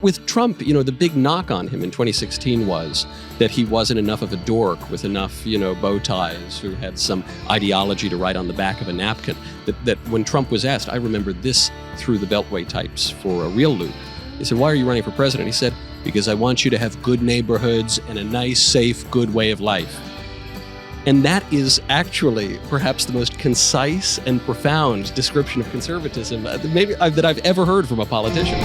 With Trump, the big knock on him in 2016 was that he wasn't enough of a dork with enough, bow ties, who had some ideology to write on the back of a napkin. That when Trump was asked, I remember this through the Beltway types for a real loop. He said, "Why are you running for president?" He said, "Because I want you to have good neighborhoods and a nice, safe, good way of life." And that is actually perhaps the most concise and profound description of conservatism that I've ever heard from a politician.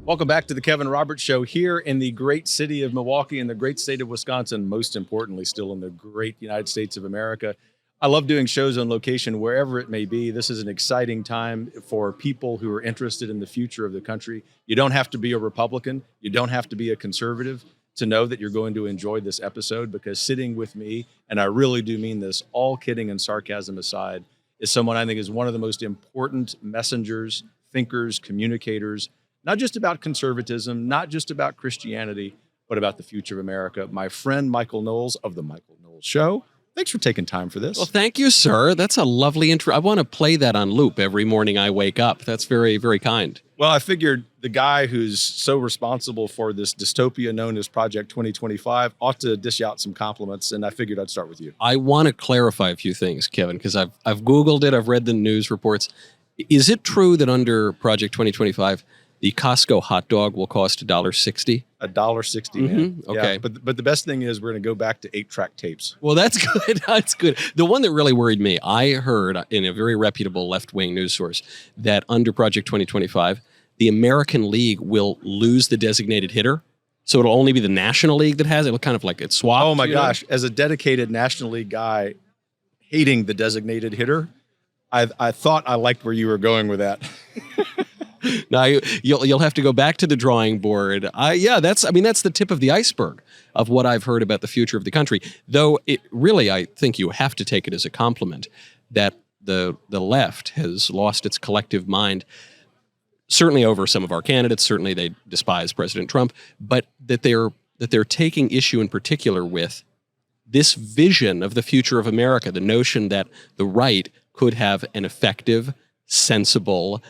Welcome back to the Kevin Roberts Show here in the great city of Milwaukee, in the great state of Wisconsin, most importantly, still in the great United States of America. I love doing shows on location wherever it may be. This is an exciting time for people who are interested in the future of the country. You don't have to be a Republican. You don't have to be a conservative to know that you're going to enjoy this episode, because sitting with me, and I really do mean this, all kidding and sarcasm aside, is someone I think is one of the most important messengers, thinkers, communicators, not just about conservatism, not just about Christianity, but about the future of America. My friend Michael Knowles of the Michael Knowles Show. Thanks for taking time for this. Well, thank you, sir. That's a lovely intro. I want to play that on loop every morning I wake up. That's very, very kind. Well, I figured the guy who's so responsible for this dystopia known as Project 2025 ought to dish out some compliments, and I figured I'd start with you. I want to clarify a few things, Kevin, because I've Googled it. I've read the news reports. Is it true that under Project 2025, the Costco hot dog will cost $1.60? $1.60, man. Okay. Yeah, but the best thing is we're going to go back to 8-track tapes. Well, that's good. That's good. The one that really worried me, I heard in a very reputable left-wing news source that under Project 2025, the American League will lose the designated hitter. So it'll only be the National League that has it. It'll kind of like it's swapped. Oh, my gosh. As a dedicated National League guy hating the designated hitter, I thought I liked where you were going with that. Now you'll have to go back to the drawing board. That's the tip of the iceberg of what I've heard about the future of the country. Though it really, I think you have to take it as a compliment that the left has lost its collective mind. Certainly over some of our candidates. Certainly they despise President Trump, but that they're taking issue in particular with this vision of the future of America, the notion that the right could have an effective, sensible,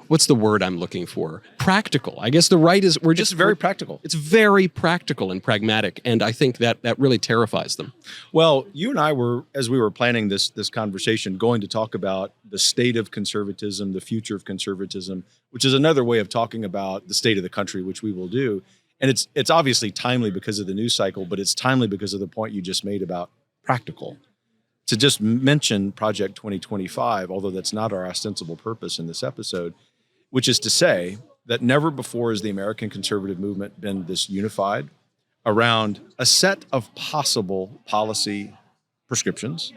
what's the word I'm looking for? Practical. I guess the right is, It's very practical. It's very practical and pragmatic, and I think that really terrifies them. Well, you and I were, as we were planning this conversation, going to talk about the state of conservatism, the future of conservatism, which is another way of talking about the state of the country, which we will do. And it's obviously timely because of the news cycle, but it's timely because of the point you just made about practical. To just mention Project 2025, although that's not our ostensible purpose in this episode, which is to say that never before has the American conservative movement been this unified around a set of possible policy prescriptions.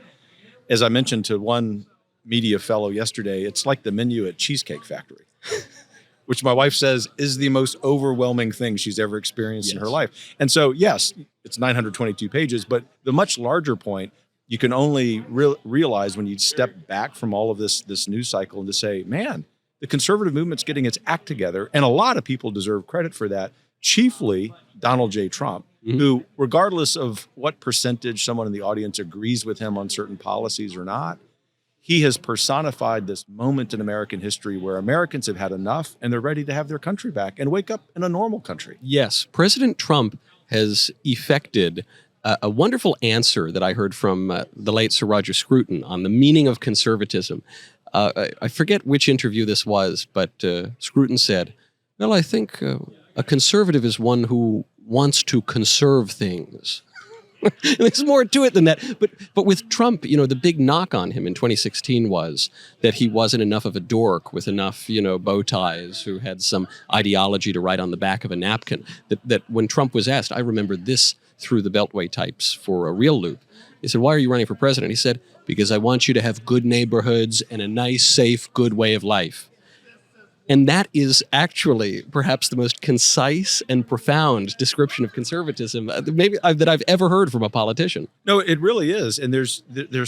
As I mentioned to one media fellow yesterday, it's like the menu at Cheesecake Factory, which my wife says is the most overwhelming thing she's ever experienced in her life. And so, yes, it's 922 pages, but the much larger point you can only realize when you step back from all of this news cycle and to say, man, the conservative movement's getting its act together. And a lot of people deserve credit for that, chiefly Donald J. Trump, who, regardless of what percentage someone in the audience agrees with him on certain policies or not, he has personified this moment in American history where Americans have had enough and they're ready to have their country back and wake up in a normal country. Yes, President Trump has effected a wonderful answer that I heard from the late Sir Roger Scruton on the meaning of conservatism. I forget which interview this was, but Scruton said, well, I think a conservative is one who wants to conserve things. There's more to it than that. But with Trump, the big knock on him in 2016 was that he wasn't enough of a dork with enough, bow ties, who had some ideology to write on the back of a napkin. That when Trump was asked, I remember this through the Beltway types for a real loop. He said, "Why are you running for president?" He said, "Because I want you to have good neighborhoods and a nice, safe, good way of life." And that is actually perhaps the most concise and profound description of conservatism that I've ever heard from a politician. No, it really is. And there's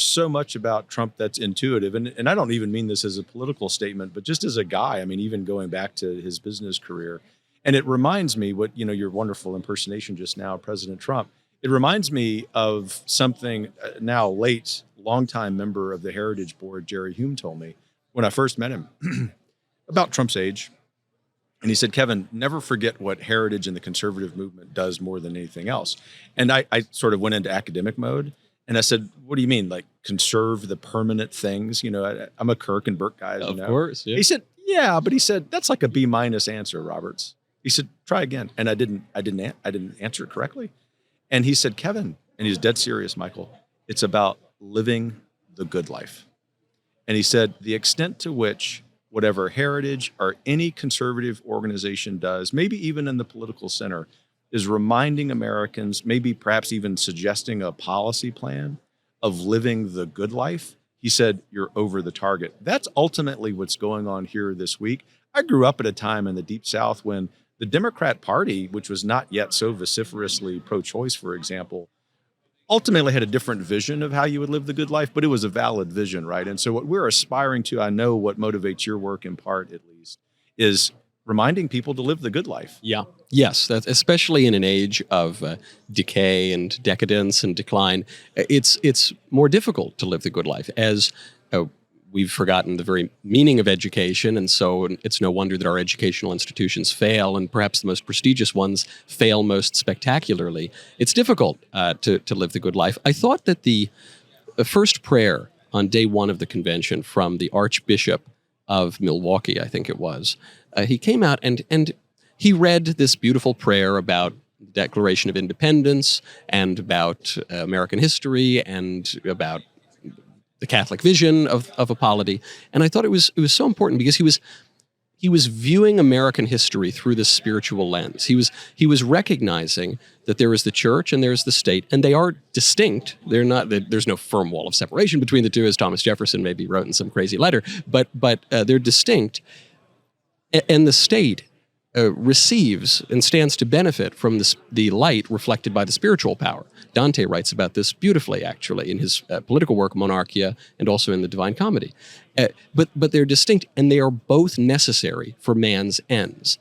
so much about Trump that's intuitive. And I don't even mean this as a political statement, but just as a guy, I mean, even going back to his business career. And it reminds me what, your wonderful impersonation just now, President Trump, it reminds me of something now late longtime member of the Heritage Board, Jerry Hume, told me when I first met him, about Trump's age. And he said, Kevin, never forget what heritage and the conservative movement does more than anything else. And I sort of went into academic mode. And I said, what do you mean, like conserve the permanent things? You know, I'm a Kirk and Burke guy. Of course. Yeah. He said, yeah, but he said, that's like a B- answer, Roberts. He said, try again. And I didn't answer it correctly. And he said, Kevin, and he's dead serious, Michael, it's about living the good life. And he said, the extent to which whatever heritage or any conservative organization does, maybe even in the political center, is reminding Americans, maybe perhaps even suggesting a policy plan of living the good life. He said, you're over the target. That's ultimately what's going on here this week. I grew up at a time in the Deep South when the Democrat Party, which was not yet so vociferously pro-choice, for example, ultimately had a different vision of how you would live the good life, but it was a valid vision, right? And so what we're aspiring to, I know what motivates your work in part at least, is reminding people to live the good life. Yeah. Yes, that's especially in an age of decay and decadence and decline. It's more difficult to live the good life as we've forgotten the very meaning of education, and so it's no wonder that our educational institutions fail, and perhaps the most prestigious ones fail most spectacularly. It's difficult to live the good life. I thought that the first prayer on day one of the convention from the Archbishop of Milwaukee, I think it was, he came out and he read this beautiful prayer about the Declaration of Independence and about American history and about the Catholic vision of a polity. And I thought it was so important because he was viewing American history through this spiritual lens. He was recognizing that there is the church and there's the state, and they are distinct. They're not. There's no firm wall of separation between the two, as Thomas Jefferson maybe wrote in some crazy letter. But they're distinct, and the state receives and stands to benefit from the light reflected by the spiritual power. Dante writes about this beautifully, actually, in his political work, Monarchia, and also in the Divine Comedy. But they're distinct, and they are both necessary for man's ends.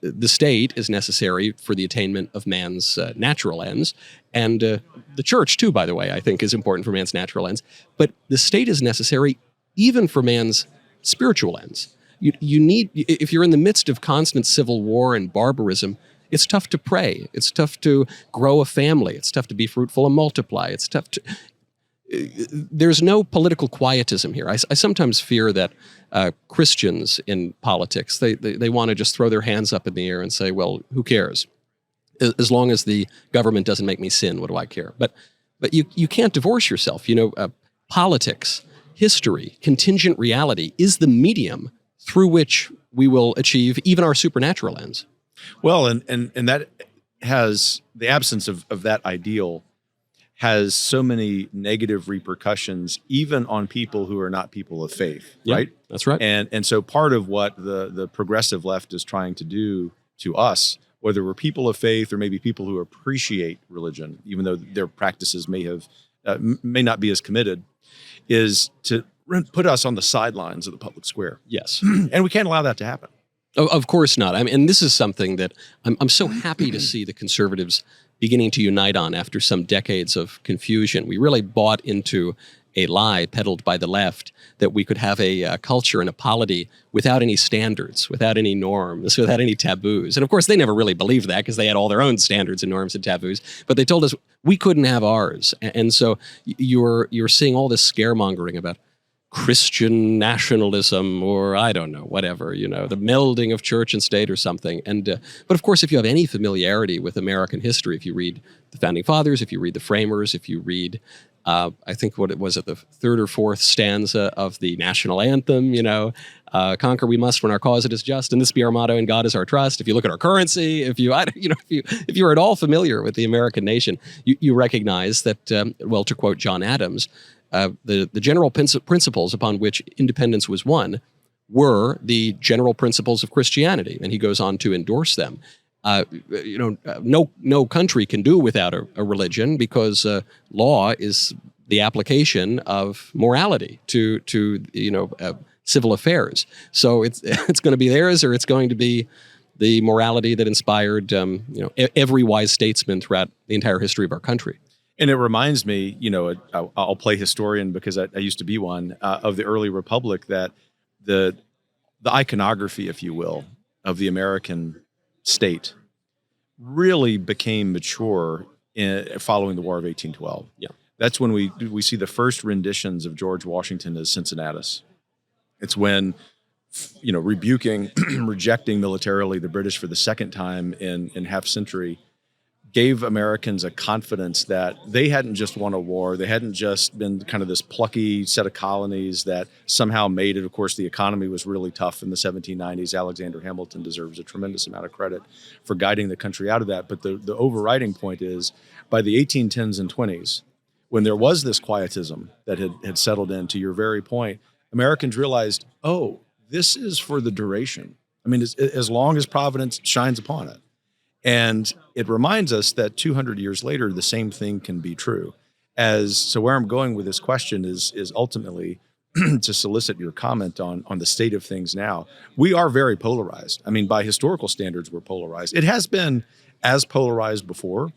The state is necessary for the attainment of man's natural ends, and the church, too, by the way, I think is important for man's natural ends. But the state is necessary even for man's spiritual ends. You need, if you're in the midst of constant civil war and barbarism, it's tough to pray. It's tough to grow a family. It's tough to be fruitful and multiply. It's tough to... There's no political quietism here. I sometimes fear that Christians in politics, they want to just throw their hands up in the air and say, well, who cares? As long as the government doesn't make me sin, what do I care? But you can't divorce yourself. Politics, history, contingent reality is the medium through which we will achieve even our supernatural ends. Well, and that has, the absence of that ideal has so many negative repercussions, even on people who are not people of faith, right? That's right. And so part of what the progressive left is trying to do to us, whether we're people of faith or maybe people who appreciate religion, even though their practices may not be as committed, is to put us on the sidelines of the public square. Yes. And we can't allow that to happen. Of course not. I mean, and this is something that I'm so happy to see the conservatives beginning to unite on after some decades of confusion. We really bought into a lie peddled by the left that we could have a culture and a polity without any standards, without any norms, without any taboos. And of course, they never really believed that because they had all their own standards and norms and taboos. But they told us we couldn't have ours. And so you're seeing all this scaremongering about Christian nationalism, or I don't know, whatever, the melding of church and state or something. And but of course, if you have any familiarity with American history, if you read the Founding Fathers, if you read the Framers, if you read, I think the third or fourth stanza of the national anthem, conquer we must when our cause it is just, and this be our motto, and God is our trust. If you look at our currency, if you're at all familiar with the American nation, you recognize that, to quote John Adams, the general principles upon which independence was won were the general principles of Christianity, and he goes on to endorse them. No country can do without a religion because law is the application of morality to civil affairs. So it's going to be theirs, or it's going to be the morality that inspired every wise statesman throughout the entire history of our country. And it reminds me, I'll play historian because I used to be one of the early republic, that the iconography, if you will, of the American state really became mature following the War of 1812. Yeah. That's when we see the first renditions of George Washington as Cincinnatus. It's when, rebuking, rejecting militarily the British for the second time in half century, gave Americans a confidence that they hadn't just won a war. They hadn't just been kind of this plucky set of colonies that somehow made it. Of course, the economy was really tough in the 1790s. Alexander Hamilton deserves a tremendous amount of credit for guiding the country out of that. But the overriding point is, by the 1810s and 20s, when there was this quietism that had settled in, to your very point, Americans realized, oh, this is for the duration. I mean, as long as Providence shines upon it. And it reminds us that 200 years later, the same thing can be true. So where I'm going with this question is ultimately to solicit your comment on the state of things now. We are very polarized. I mean, by historical standards, we're polarized. It has been as polarized before.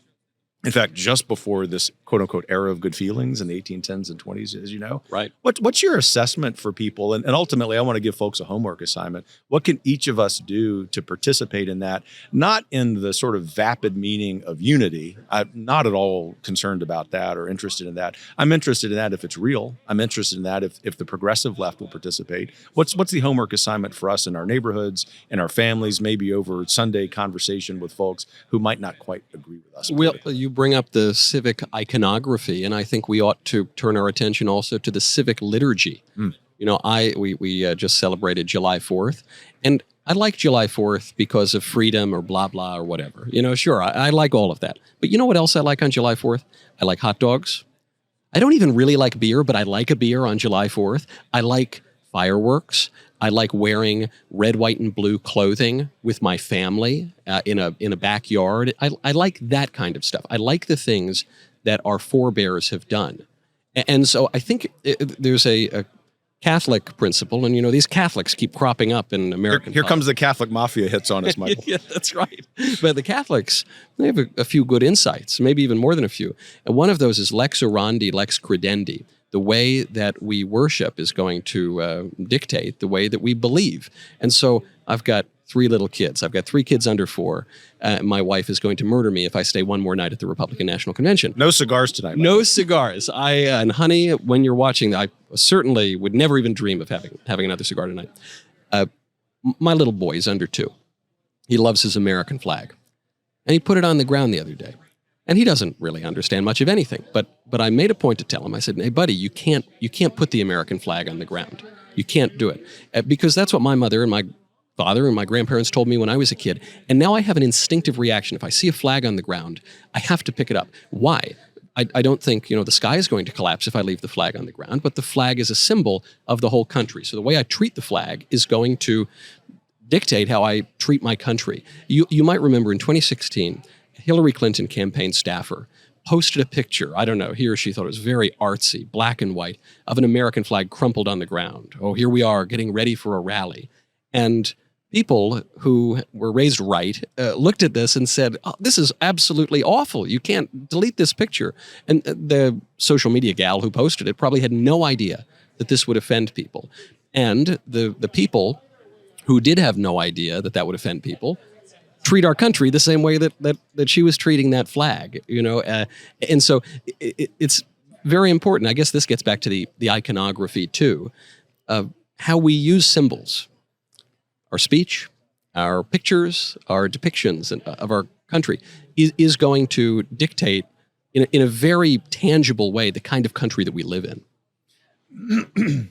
In fact, just before this quote unquote era of good feelings in the 1810s and 20s, as you know. Right. What's your assessment for people? And ultimately, I want to give folks a homework assignment. What can each of us do to participate in that? Not in the sort of vapid meaning of unity. I'm not at all concerned about that or interested in that. I'm interested in that if it's real. I'm interested in that if the progressive left will participate. What's the homework assignment for us in our neighborhoods, in our families, maybe over Sunday conversation with folks who might not quite agree with us? Well, you bring up the civic iconography, and I think we ought to turn our attention also to the civic liturgy. We just celebrated July 4th, and I like July 4th because of freedom or blah, blah, or whatever. Sure, I like all of that. But you know what else I like on July 4th? I like hot dogs. I don't even really like beer, but I like a beer on July 4th. I like fireworks. I like wearing red, white, and blue clothing with my family in a backyard. I like that kind of stuff. I like the things that our forebears have done. And so I think there's a Catholic principle, and these Catholics keep cropping up in American Here comes the Catholic Mafia hits on us, Michael. Yeah, that's right. But the Catholics, they have a few good insights, maybe even more than a few. And one of those is lex orandi, lex credendi. The way that we worship is going to dictate the way that we believe. And so I've got 3 little kids. I've got 3 kids under 4. My wife is going to murder me if I stay one more night at the Republican National Convention. No cigars tonight, Michael. No cigars. And honey, when you're watching, I certainly would never even dream of having another cigar tonight. My little boy is under 2. He loves his American flag. And he put it on the ground the other day. And he doesn't really understand much of anything, but I made a point to tell him. I said, "Hey, buddy, you can't put the American flag on the ground. You can't do it because that's what my mother and my father and my grandparents told me when I was a kid. And now I have an instinctive reaction. If I see a flag on the ground, I have to pick it up. Why? I don't think the sky is going to collapse if I leave the flag on the ground, but the flag is a symbol of the whole country. So the way I treat the flag is going to dictate how I treat my country. You might remember in 2016." Hillary Clinton campaign staffer posted a picture, I don't know, he or she thought it was very artsy, black and white, of an American flag crumpled on the ground. Oh, here we are getting ready for a rally. And people who were raised right looked at this and said, oh, this is absolutely awful. You can't delete this picture. And the social media gal who posted it probably had no idea that this would offend people. And the people who did have no idea that would offend people treat our country the same way that she was treating that flag, and so it's very important. I guess this gets back to the iconography too, of how we use symbols, our speech, our pictures, our depictions of our country is going to dictate in a very tangible way the kind of country that we live in.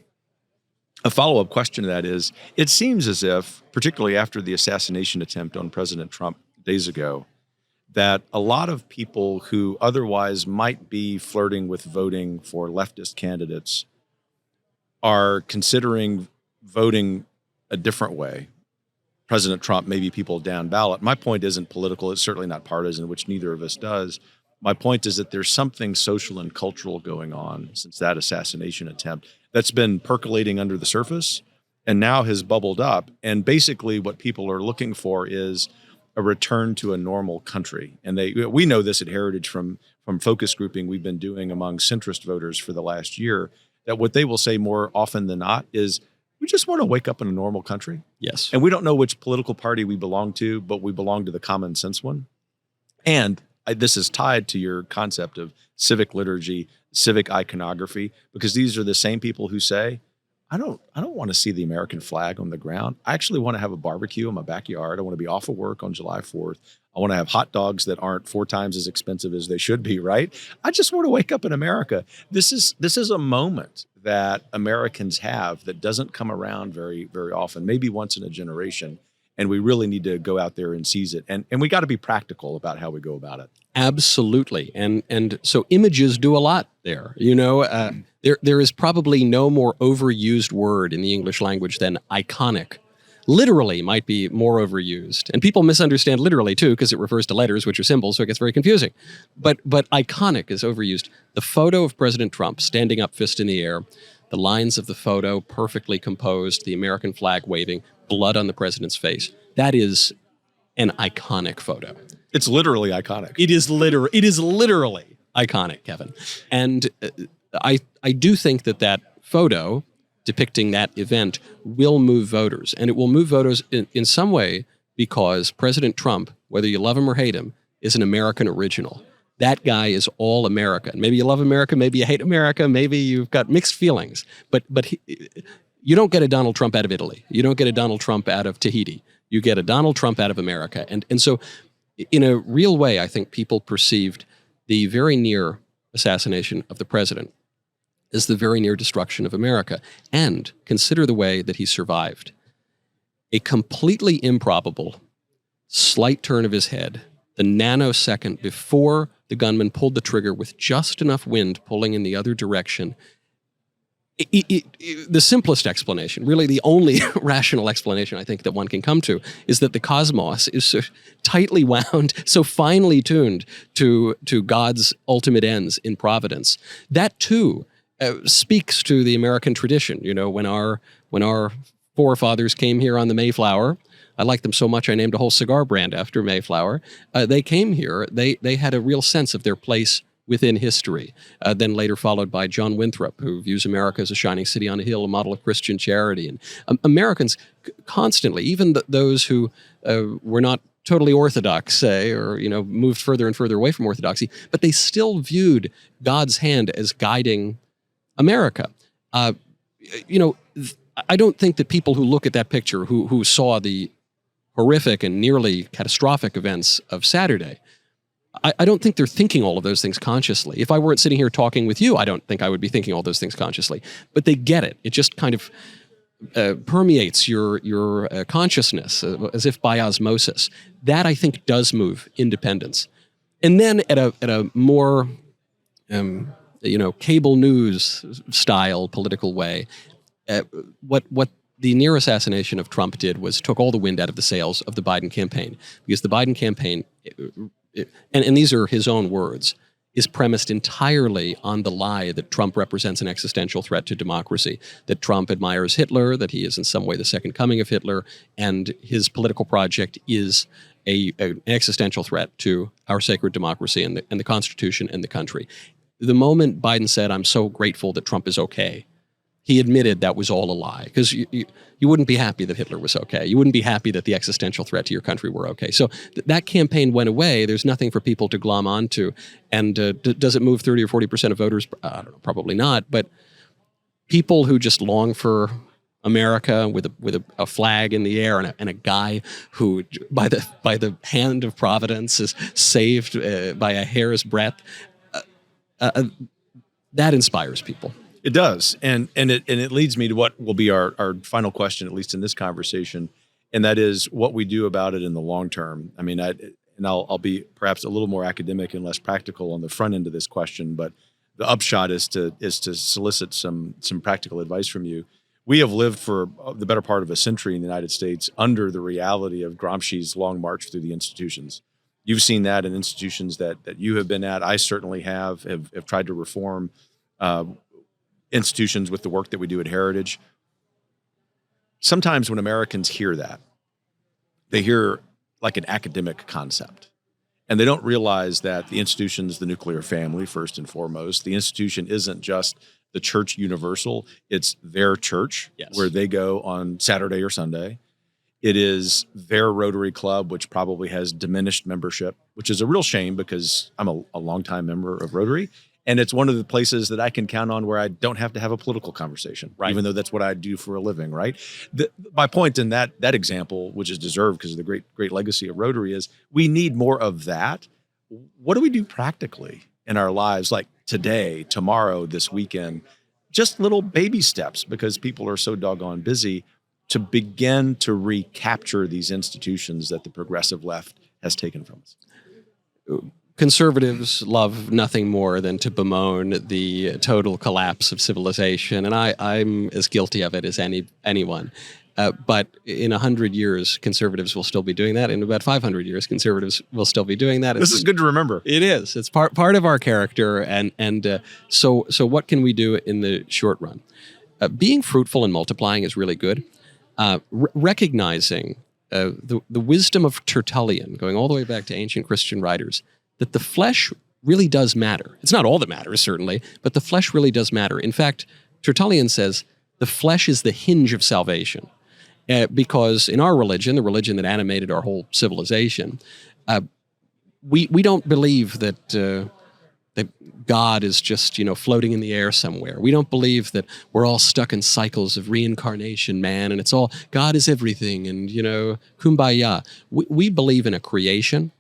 A follow-up question to that is, it seems as if, particularly after the assassination attempt on President Trump days ago, that a lot of people who otherwise might be flirting with voting for leftist candidates are considering voting a different way. President Trump, maybe people down ballot. My point isn't political. It's certainly not partisan, which neither of us does. My point is that there's something social and cultural going on since that assassination attempt that's been percolating under the surface and now has bubbled up. And basically what people are looking for is a return to a normal country. And we know this at Heritage from from focus grouping we've been doing among centrist voters for the last year, that what they will say more often than not is, we just want to wake up in a normal country. Yes. And we don't know which political party we belong to, but we belong to the common sense one. And this is tied to your concept of civic liturgy, civic iconography, because these are the same people who say, I don't want to see the American flag on the ground. I actually want to have a barbecue in my backyard. I want to be off of work on July 4th. I want to have hot dogs that aren't 4 times as expensive as they should be, right? I just want to wake up in America. This is a moment that Americans have that doesn't come around very, very often, maybe once in a generation. And we really need to go out there and seize it. And we got to be practical about how we go about it. Absolutely. And so images do a lot there. There is probably no more overused word in the English language than iconic. Literally might be more overused. And people misunderstand literally too, because it refers to letters, which are symbols, so it gets very confusing. But iconic is overused. The photo of President Trump standing up, fist in the air, the lines of the photo perfectly composed, the American flag waving, blood on the president's face. That is an iconic photo. It's literally iconic. It is literally iconic, Kevin. And I do think that photo depicting that event will move voters. And it will move voters in some way because President Trump, whether you love him or hate him, is an American original. That guy is all America. Maybe you love America, maybe you hate America, maybe you've got mixed feelings. But you don't get a Donald Trump out of Italy. You don't get a Donald Trump out of Tahiti. You get a Donald Trump out of America. And so in a real way, I think people perceived the very near assassination of the president as the very near destruction of America. And consider the way that he survived. A completely improbable slight turn of his head, the nanosecond before the gunman pulled the trigger with just enough wind pulling in the other direction. The simplest explanation, really the only rational explanation I think that one can come to, is that the cosmos is so tightly wound, so finely tuned to God's ultimate ends in providence. That too speaks to the American tradition. When our forefathers came here on the Mayflower, I liked them so much I named a whole cigar brand after Mayflower. They came here. They had a real sense of their place within history, then later followed by John Winthrop, who views America as a shining city on a hill, a model of Christian charity. And Americans constantly, even those who were not totally orthodox, say, or moved further and further away from orthodoxy, but they still viewed God's hand as guiding America. I don't think that people who look at that picture, who saw the horrific and nearly catastrophic events of Saturday, I don't think they're thinking all of those things consciously. If I weren't sitting here talking with you, I don't think I would be thinking all those things consciously. But they get it. It just kind of permeates your consciousness as if by osmosis. That, I think, does move independence. And then at a more cable news style political way, what the near assassination of Trump did was took all the wind out of the sails of the Biden campaign, because the Biden campaign, and these are his own words, is premised entirely on the lie that Trump represents an existential threat to democracy, that Trump admires Hitler, that he is in some way the second coming of Hitler, and his political project is an existential threat to our sacred democracy and the Constitution and the country. The moment Biden said, "I'm so grateful that Trump is okay," he admitted that was all a lie, because you wouldn't be happy that Hitler was okay. You wouldn't be happy that the existential threat to your country were okay. So that campaign went away. There's nothing for people to glom onto. And does it move 30 or 40% of voters? I don't know, probably not. But people who just long for America with a flag in the air and a guy who, by the hand of Providence, is saved by a hair's breadth, that inspires people. It does, and it leads me to what will be our final question, at least in this conversation, and that is what we do about it in the long term. I mean, I'll be perhaps a little more academic and less practical on the front end of this question, but the upshot is to solicit some practical advice from you. We have lived for the better part of a century in the United States under the reality of Gramsci's long march through the institutions. You've seen that in institutions that you have been at. I certainly have tried to reform institutions with the work that we do at Heritage. Sometimes when Americans hear that, they hear like an academic concept. And they don't realize that the institution is the nuclear family, first and foremost. The institution isn't just the church universal. It's their church, Yes. where they go on Saturday or Sunday. It is their Rotary Club, which probably has diminished membership, which is a real shame because I'm a longtime member of Rotary. And it's one of the places that I can count on where I don't have to have a political conversation, Right. even though that's what I do for a living, right? My point in that example, which is deserved because of the great legacy of Rotary, is we need more of that. What do we do practically in our lives, like today, tomorrow, this weekend? Just little baby steps, because people are so doggone busy, to begin to recapture these institutions that the progressive left has taken from us. Conservatives love nothing more than to bemoan the total collapse of civilization, and I'm as guilty of it as anyone. But in 100 years, conservatives will still be doing that. In about 500 years, conservatives will still be doing that. This is good to remember. It is. It's part of our character, and so what can we do in the short run? Being fruitful and multiplying is really good. Recognizing the wisdom of Tertullian, going all the way back to ancient Christian writers, that the flesh really does matter. It's not all that matters, certainly, but the flesh really does matter. In fact, Tertullian says the flesh is the hinge of salvation. Because in our religion, the religion that animated our whole civilization, we don't believe that God is just, floating in the air somewhere. We don't believe that we're all stuck in cycles of reincarnation, man, and it's all, God is everything, and, kumbaya. We believe in a creation.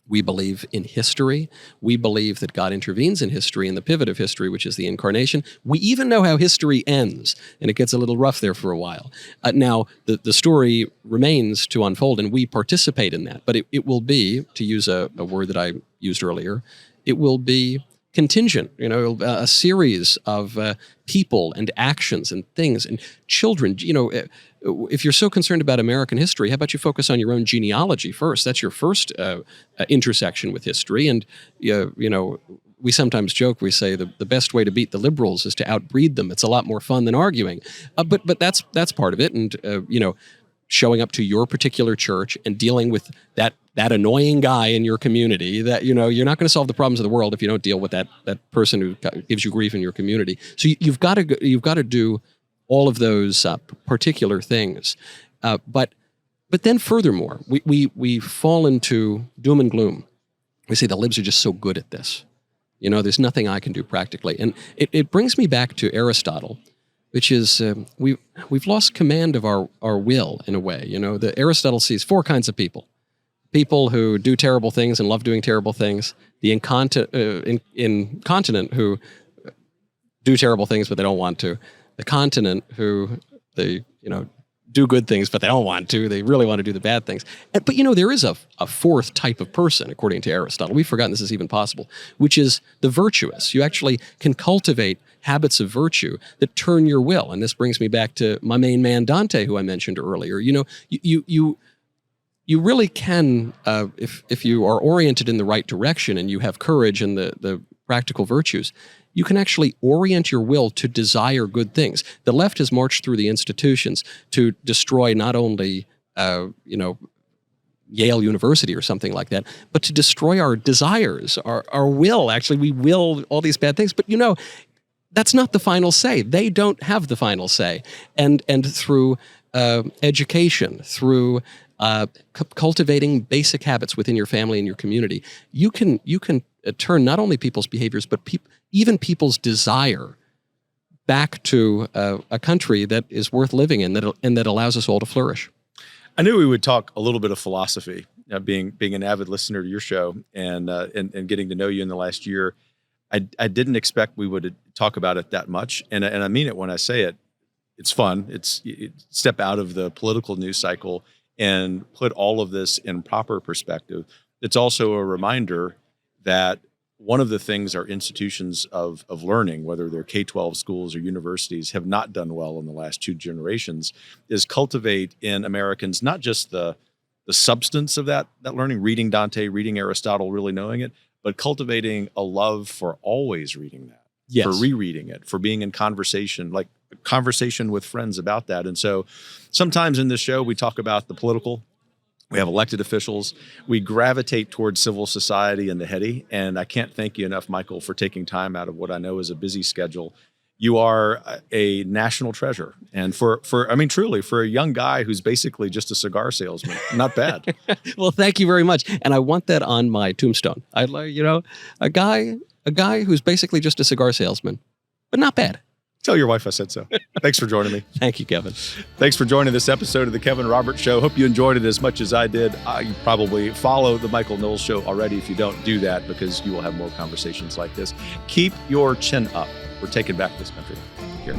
We believe in history. We believe that God intervenes in history, in the pivot of history, which is the incarnation. We even know how history ends, and it gets a little rough there for a while. Now, the story remains to unfold, and we participate in that. But it will be, to use a word that I used earlier, it will be contingent, a series of people and actions and things and children. If you're so concerned about American history, how about you focus on your own genealogy first? That's your first intersection with history. And, we sometimes joke, we say the best way to beat the liberals is to outbreed them. It's a lot more fun than arguing. But that's part of it. And, showing up to your particular church and dealing with that annoying guy in your community that, you're not going to solve the problems of the world if you don't deal with that person who gives you grief in your community. So you've got to do all of those particular things. But then furthermore, we fall into doom and gloom. We say the libs are just so good at this. There's nothing I can do practically. And it brings me back to Aristotle, which is we've lost command of our will in a way. The Aristotle sees four kinds of people: people who do terrible things and love doing terrible things; the incontinent who do terrible things but they don't want to; the continent who they do good things but they don't want to; they really want to do the bad things. But there is a fourth type of person, according to Aristotle. We've forgotten this is even possible, which is the virtuous. You actually can cultivate habits of virtue that turn your will. And this brings me back to my main man, Dante, who I mentioned earlier. You really can, if you are oriented in the right direction and you have courage and the practical virtues, you can actually orient your will to desire good things. The left has marched through the institutions to destroy not only, Yale University or something like that, but to destroy our desires, our will. Actually, we will all these bad things. But that's not the final say. They don't have the final say. And through education, through cultivating basic habits within your family and your community, you can turn not only people's behaviors, but even people's desire back to a country that is worth living in, and that allows us all to flourish. I knew we would talk a little bit of philosophy, being an avid listener to your show and getting to know you in the last year. I didn't expect we would talk about it that much, and I mean it when I say it. It's fun. It's step out of the political news cycle and put all of this in proper perspective. It's also a reminder that one of the things our institutions of learning, whether they're K-12 schools or universities, have not done well in the last two generations is cultivate in Americans not just the substance of that learning, reading Dante, reading Aristotle, really knowing it, but cultivating a love for always reading that, yes, for rereading it, for being in conversation, like conversation with friends about that. And so sometimes in this show, we talk about the political, We have elected officials. We gravitate towards civil society and the heady. And I can't thank you enough, Michael, for taking time out of what I know is a busy schedule. You are a national treasure. And truly, for a young guy who's basically just a cigar salesman, not bad. Well, thank you very much. And I want that on my tombstone. I'd like, a guy who's basically just a cigar salesman, but not bad. Tell your wife I said so. Thanks for joining me. Thank you, Kevin. Thanks for joining this episode of The Kevin Roberts Show. Hope you enjoyed it as much as I did. You probably follow The Michael Knowles Show already. If you don't, do that, because you will have more conversations like this. Keep your chin up. We're taking back this country. Here.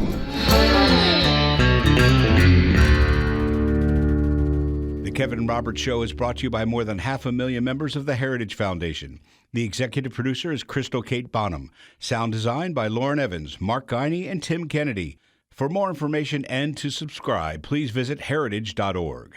The Kevin Roberts Show is brought to you by more than 500,000 members of the Heritage Foundation. The executive producer is Crystal Kate Bonham. Sound design by Lauren Evans, Mark Guiney, and Tim Kennedy. For more information and to subscribe, please visit heritage.org.